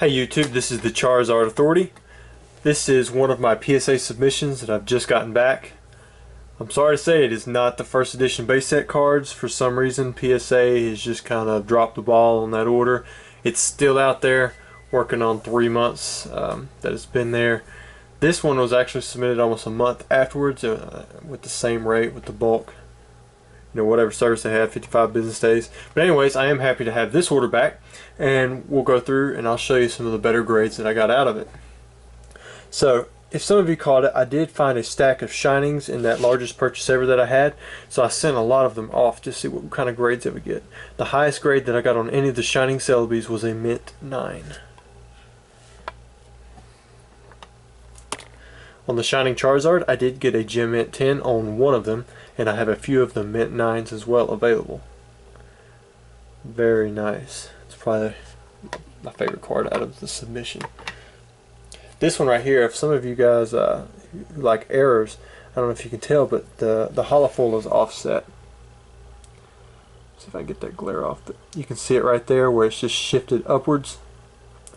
Hey YouTube, this is the Charizard Authority. This is one of my PSA submissions that I've just gotten back. I'm sorry to say it is not the first edition base set cards. For some reason PSA has just kind of dropped the ball on that order. It's still out there, working on 3 months that it's been there. This one was actually submitted almost a month afterwards with the same rate with the bulk. You know, whatever service they had, 55 business days. But anyways, I am happy to have this order back, and we'll go through and I'll show you some of the better grades that I got out of it. So if some of you caught it, I did find a stack of shinings in that largest purchase ever that I had, so I sent a lot of them off just to see what kind of grades they would get. The highest grade that I got on any of the shining Celebies was a mint 9. On the shining Charizard, I did get a gem mint 10 on one of them, and I have a few of the mint 9s as well available. Very nice. It's probably my favorite card out of the submission. This one right here, if some of you guys who like errors, I don't know if you can tell, but the holofoil is offset. See if I can get that glare off, but you can see it right there where it's just shifted upwards.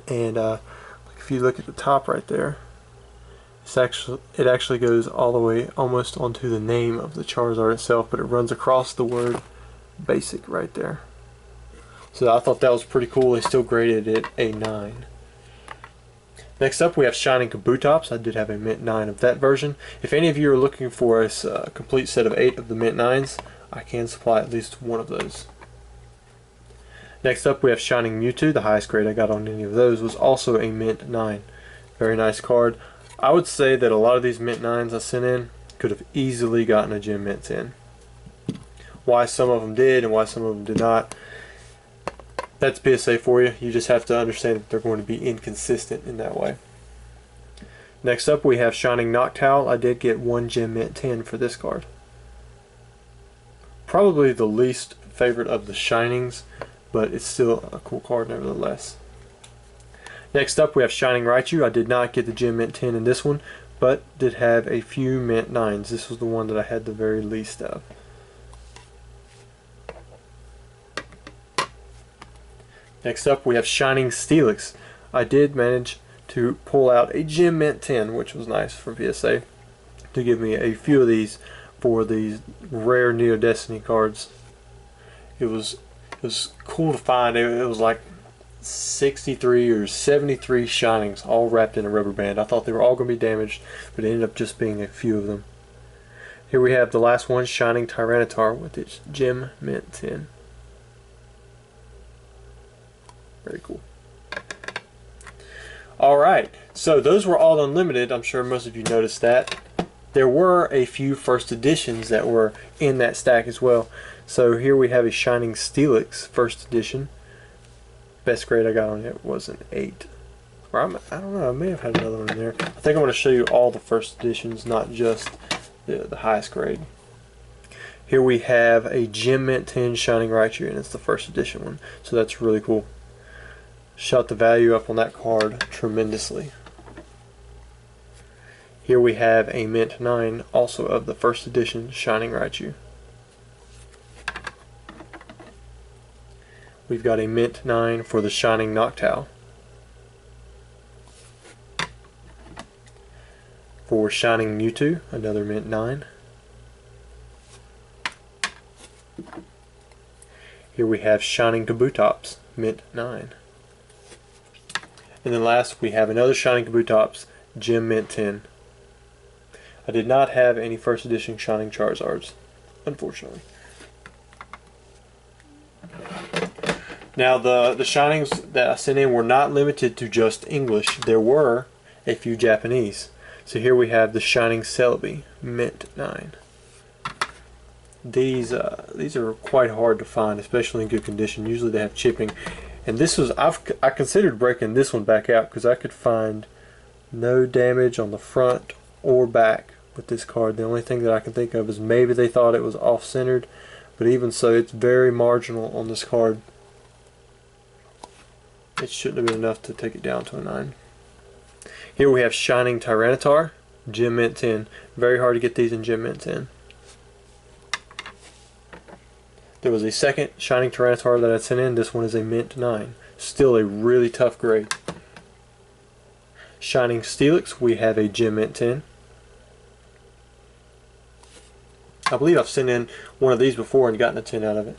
And if you look at the top right there, it actually goes all the way almost onto the name of the Charizard itself, but it runs across the word basic right there. So I thought that was pretty cool. They still graded it a 9. Next up we have shining Kabutops. I did have a mint 9 of that version. If any of you are looking for a complete set of 8 of the mint 9s, I can supply at least one of those. Next up we have shining Mewtwo. The highest grade I got on any of those was also a mint 9. Very nice card. I would say that a lot of these mint 9s I sent in could have easily gotten a gem mint 10. Why some of them did and why some of them did not, that's PSA for you. You just have to understand that they're going to be inconsistent in that way. Next up we have shining Noctowl. I did get one gem mint 10 for this card. Probably the least favorite of the shinings, but it's still a cool card nevertheless. Next up we have shining Raichu. I did not get the gem mint 10 in this one, but did have a few mint 9s. This was the one that I had the very least of. Next up we have shining Steelix. I did manage to pull out a gem mint 10, which was nice from PSA to give me a few of these for these rare Neo Destiny cards. It was cool to find. It was like 63 or 73 shinings all wrapped in a rubber band. I thought they were all going to be damaged, but it ended up just being a few of them. Here we have the last one, shining Tyranitar with its gem mint 10. Very cool. Alright, so those were all unlimited. I'm sure most of you noticed that. There were a few first editions that were in that stack as well. So here we have a shining Steelix first edition. Best grade I got on it was an 8. Or I don't know, I may have had another one in there. I think I'm going to show you all the first editions, not just the highest grade. Here we have a gem mint 10 shining Raichu, and it's the first edition one, so that's really cool. Shot the value up on that card tremendously. Here we have a mint 9, also of the first edition shining Raichu. We've got a mint 9 for the shining Noctowl. For shining Mewtwo, another mint 9. Here we have shining Kabutops, mint 9. And then last we have another shining Kabutops, gem mint 10. I did not have any first edition shining Charizards, unfortunately. Now the shinings that I sent in were not limited to just English. There were a few Japanese. So here we have the shining Celebi, mint 9. These are quite hard to find, especially in good condition. Usually they have chipping. And this was, I considered breaking this one back out because I could find no damage on the front or back with this card. The only thing that I can think of is maybe they thought it was off-centered, but even so, it's very marginal on this card. It shouldn't have been enough to take it down to a 9. Here we have shining Tyranitar, gem mint 10. Very hard to get these in gem mint 10. There was a second shining Tyranitar that I sent in. This one is a mint 9. Still a really tough grade. Shining Steelix, we have a Gem Mint 10. I believe I've sent in one of these before and gotten a 10 out of it.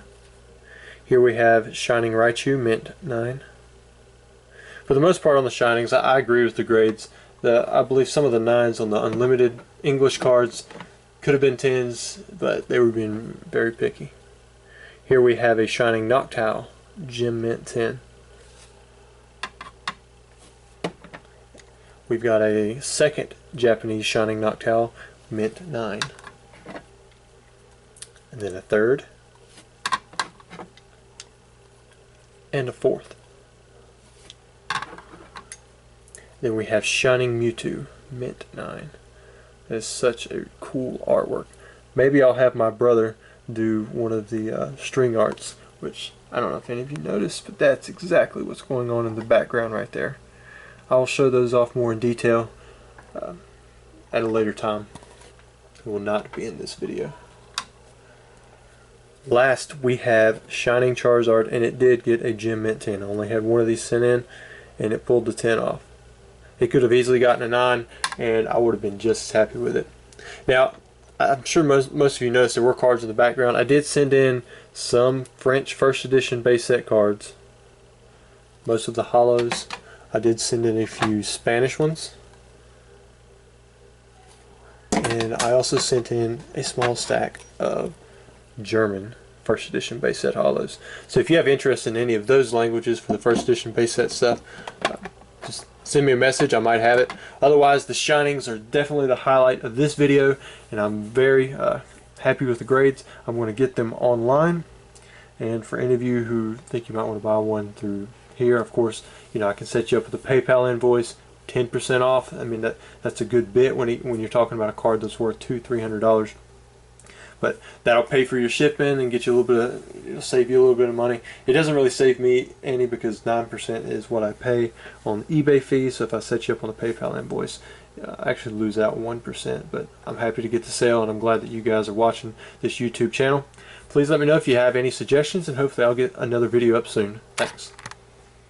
Here we have Shining Raichu, Mint 9. For the most part on the Shinings, I agree with the grades. I believe some of the 9s on the Unlimited English cards could have been 10s, but they were being very picky. Here we have a Shining Noctowl, Gem Mint 10. We've got a second Japanese Shining Noctowl, Mint 9. And then a third. And a fourth. Then we have Shining Mewtwo, Mint 9. That is such a cool artwork. Maybe I'll have my brother do one of the string arts, which I don't know if any of you noticed, but that's exactly what's going on in the background right there. I'll show those off more in detail at a later time. It will not be in this video. Last, we have Shining Charizard, and it did get a Gem Mint 10. I only had one of these sent in, and it pulled the 10 off. It could have easily gotten a 9, and I would have been just as happy with it. Now, I'm sure most of you noticed there were cards in the background. I did send in some French first edition base set cards. Most of the holos. I did send in a few Spanish ones. And I also sent in a small stack of German first edition base set holos. So if you have interest in any of those languages for the first edition base set stuff, just send me a message, I might have it. Otherwise, the Shinings are definitely the highlight of this video, and I'm very happy with the grades. I'm going to get them online, and for any of you who think you might want to buy one through here, of course, you know, I can set you up with a PayPal invoice, 10% off. I mean, that's a good bit when you're talking about a card that's worth $200-300. But that'll pay for your shipping and get you a little bit of, it'll save you a little bit of money. It doesn't really save me any because 9% is what I pay on eBay fees. So if I set you up on a PayPal invoice, I actually lose out 1%. But I'm happy to get the sale, and I'm glad that you guys are watching this YouTube channel. Please let me know if you have any suggestions, and hopefully I'll get another video up soon. Thanks.